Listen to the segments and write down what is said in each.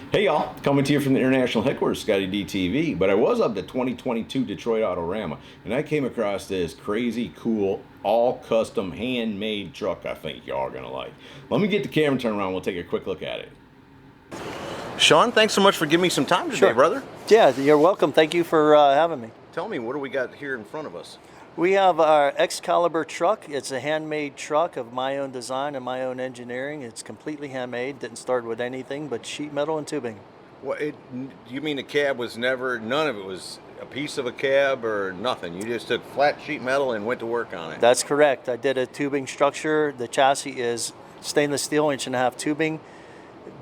Hey y'all, coming to you from the international headquarters, ScottieDTV. But I was up to 2022 Detroit Autorama, and I came across this crazy cool, all custom, handmade truck I think y'all are gonna like. Let me get the camera turned around, we'll take a quick look at it. Sean, thanks so much for giving me some time today, brother. Yeah, you're welcome. Thank you for having me. Tell me, what do we got here in front of us? We have our Excalibur truck. It's a handmade truck of my own design and my own engineering. It's completely handmade. Didn't start with anything but sheet metal and tubing. What, you mean the cab was never, none of it was a piece of a cab or nothing? You just took flat sheet metal and went to work on it? That's correct. I did a tubing structure. The chassis is stainless steel, 1.5-inch tubing.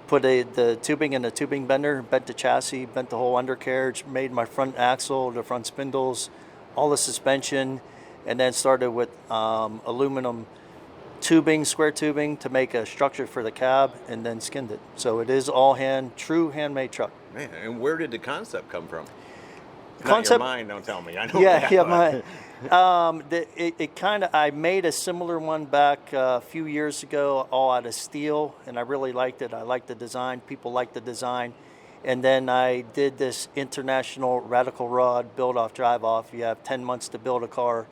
Put the tubing in a tubing bender, bent the chassis, bent the whole undercarriage, made my front axle, the front spindles, all the suspension, and then started with aluminum tubing, square tubing, to make a structure for the cab, and then skinned it. So it is all true handmade truck. Man, and where did the concept come from? Concept, not your mind, don't tell me. I know yeah, that, yeah, I made a similar one back a few years ago, all out of steel, and I really liked it. I liked the design. People liked the design. And then I did this international radical rod build-off, drive-off. You have 10 months to build a car,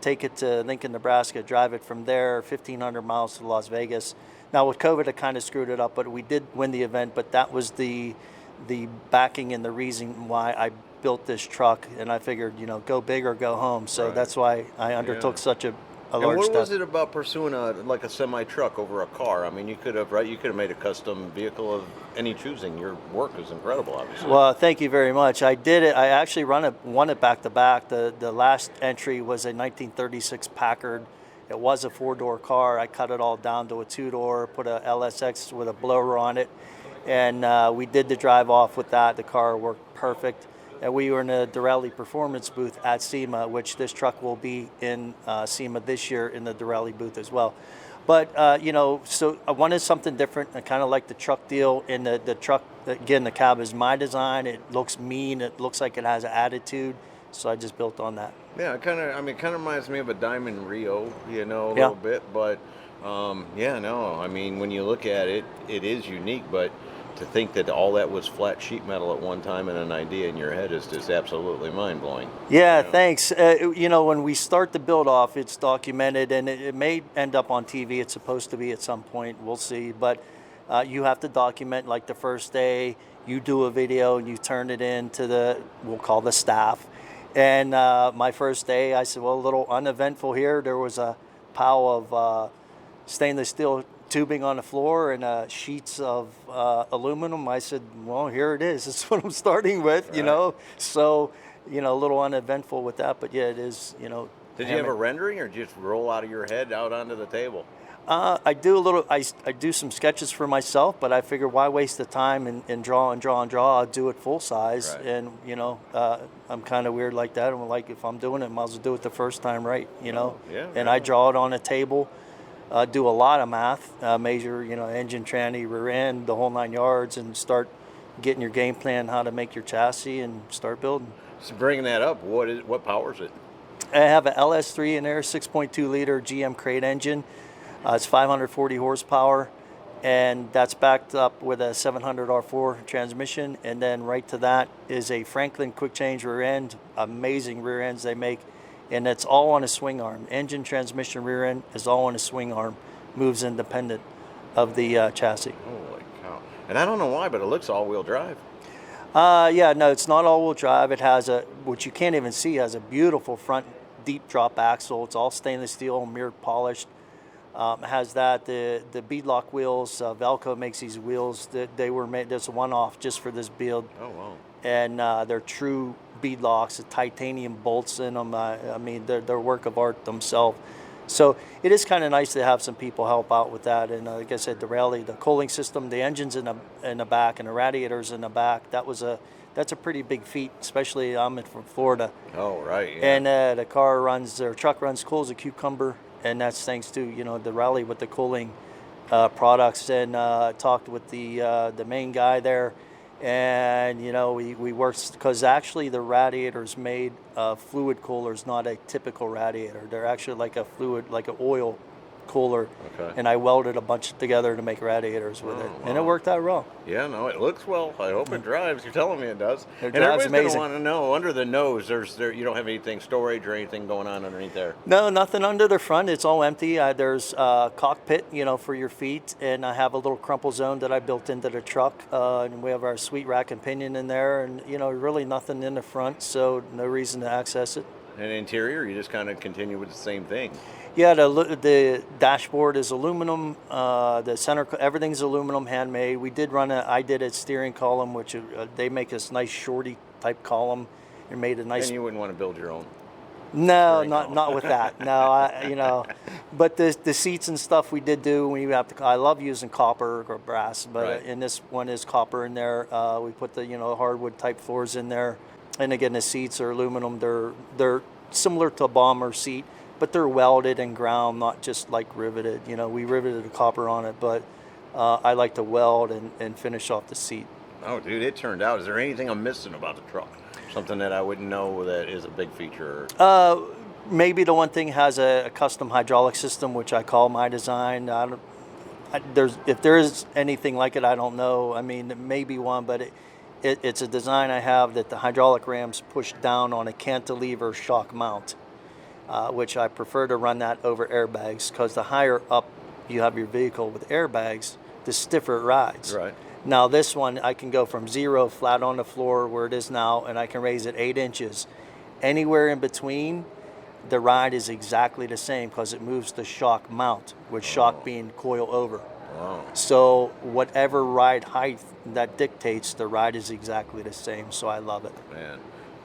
take it to Lincoln, Nebraska, drive it from there, 1,500 miles to Las Vegas. Now with COVID, it kind of screwed it up, but we did win the event. But that was the backing and the reason why I built this truck. And I figured, go big or go home. So that's why I undertook such a large step. What was it about pursuing a semi truck over a car? I mean, you could have made a custom vehicle of any choosing. Your work is incredible, obviously. Well, thank you very much. I did it. I actually won it back to back. The last entry was a 1936 Packard. It was a 4-door car. I cut it all down to a 2-door, put a LSX with a blower on it, and we did the drive off with that. The car worked perfect. And we were in a Durelli performance booth at SEMA, which this truck will be in SEMA this year in the Durelli booth as well. But, so I wanted something different. I kind of like the truck deal. And the truck, again, the cab is my design. It looks mean. It looks like it has an attitude. So I just built on that. Yeah, it kind of reminds me of a Diamond Rio, a little bit. But, I mean, when you look at it, it is unique. But to think that all that was flat sheet metal at one time and an idea in your head is just absolutely mind-blowing. Yeah, thanks. When we start the build-off, it's documented, and it may end up on TV. It's supposed to be at some point. We'll see. But you have to document, like the first day, you do a video, and you turn it in to we'll call the staff. And my first day, I said, well, a little uneventful here. There was a pile of stainless steel tubing on the floor and sheets of aluminum. I said, well, here it is. This is what I'm starting with, So, a little uneventful with that, but yeah, it is, Did you have a rendering, or just roll out of your head out onto the table? I do some sketches for myself, but I figure why waste the time and draw and draw and draw? I'll do it full size. Right. And, I'm kind of weird like that. I'm like, if I'm doing it, I might as well do it the first time right, I draw it on a table. Do a lot of math, measure, engine, tranny, rear end, the whole 9 yards, and start getting your game plan how to make your chassis and start building. So bringing that up, what powers it? I have an LS3 in there, 6.2 liter GM crate engine. It's 540 horsepower, and that's backed up with a 700 R4 transmission. And then right to that is a Franklin quick change rear end, amazing rear ends they make. And it's all on a swing arm. Engine, transmission, rear end is all on a swing arm. Moves independent of the chassis. Holy cow. And I don't know why, but it looks all-wheel drive. No, it's not all-wheel drive. It has which you can't even see, has a beautiful front deep drop axle. It's all stainless steel, mirrored polished. It has that, the beadlock wheels. Velco makes these wheels. They were made, there's a one-off just for this build. Oh, wow. And they're true beadlocks, the titanium bolts in them. They're work of art themselves. So it is kind of nice to have some people help out with that. And like I said, the cooling system, the engine's in the back, and the radiators in the back. That's a pretty big feat, especially I'm from Florida. Oh, right. Yeah. And the truck runs cool as a cucumber, and that's thanks to the rally with the cooling products. And talked with the main guy there. And we worked, because actually the radiator's made fluid coolers, not a typical radiator. They're actually like a fluid, like an oil cooler. Okay. And I welded a bunch together to make radiators with it. And it worked out well. Yeah, no, it looks well. I hope it drives. You're telling me it does. It And drives everybody's amazing. going to want to know, under the nose, you don't have anything, storage or anything going on underneath there? No, nothing under the front. It's all empty. There's a cockpit, for your feet, and I have a little crumple zone that I built into the truck. And we have our sweet rack and pinion in there, and really nothing in the front, so no reason to access it. And interior, you just kind of continue with the same thing. Yeah, the dashboard is aluminum. The center, everything's aluminum, handmade. I did a steering column, which they make this nice shorty type column, and made a nice. And you wouldn't want to build your own. No, not with that. No, but the seats and stuff we did do. I love using copper or brass, but Right. in this one is copper in there. We put the hardwood type floors in there, and again the seats are aluminum. They're similar to a bomber seat, but they're welded and ground, not just like riveted. We riveted the copper on it, but I like to weld and finish off the seat. Oh, dude, it turned out. Is there anything I'm missing about the truck? Something that I wouldn't know that is a big feature? Maybe the one thing has a custom hydraulic system, which I call my design. If there is anything like it, I don't know. I mean, maybe one, but it's a design I have that the hydraulic rams push down on a cantilever shock mount, which I prefer to run that over airbags, because the higher up you have your vehicle with airbags, the stiffer it rides. Right. Now this one, I can go from 0 flat on the floor where it is now, and I can raise it 8 inches. Anywhere in between, the ride is exactly the same because it moves the shock mount, with shock being coil over. Wow. So whatever ride height that dictates, the ride is exactly the same. So I love it. Man,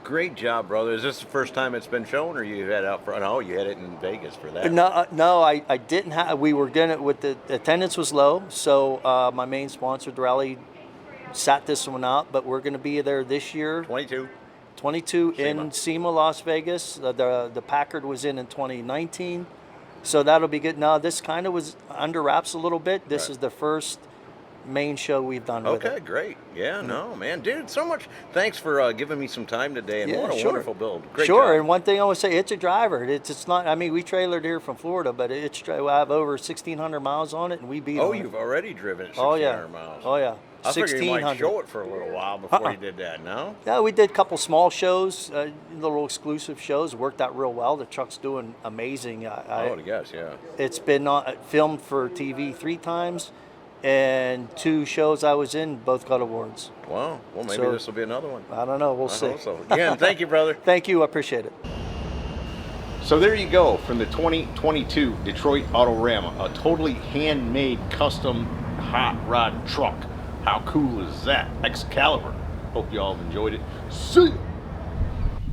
great job, brother. Is this the first time it's been shown, or you had out front? No, you had it in Vegas for that. No, I didn't have. We were gonna, with the attendance was low, so my main sponsor, Rally, sat this one out. But we're gonna be there this year. 22 in SEMA, Las Vegas. The Packard was in 2019, so that'll be good. Now this kind of was under wraps a little bit. This is the first main show we've done with it. Okay, great. Yeah, no, man, dude, so much. Thanks for giving me some time today, and what a wonderful build. Great job. And one thing I would say, it's a driver. It's not. I mean, we trailered here from Florida, but I have over 1,600 miles on it, and we beat. Oh, on you've it. already driven it 1,600 miles. Oh yeah. I figured you might show it for a little while before you did that. No. Yeah, we did a couple small shows, little exclusive shows. Worked out real well. The truck's doing amazing. I would guess, yeah. It's been filmed for TV 3 times, and 2 shows I was in both got awards. Wow. Well, maybe this will be another one. I don't know. We'll see. I hope so. Again, thank you, brother. Thank you. I appreciate it. So there you go, from the 2022 Detroit Autorama, a totally handmade custom hot rod truck. How cool is that? Excalibur. Hope you all have enjoyed it. See ya!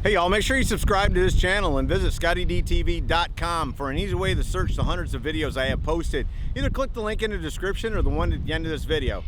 Hey y'all, make sure you subscribe to this channel and visit ScottieDTV.com for an easy way to search the hundreds of videos I have posted. Either click the link in the description or the one at the end of this video.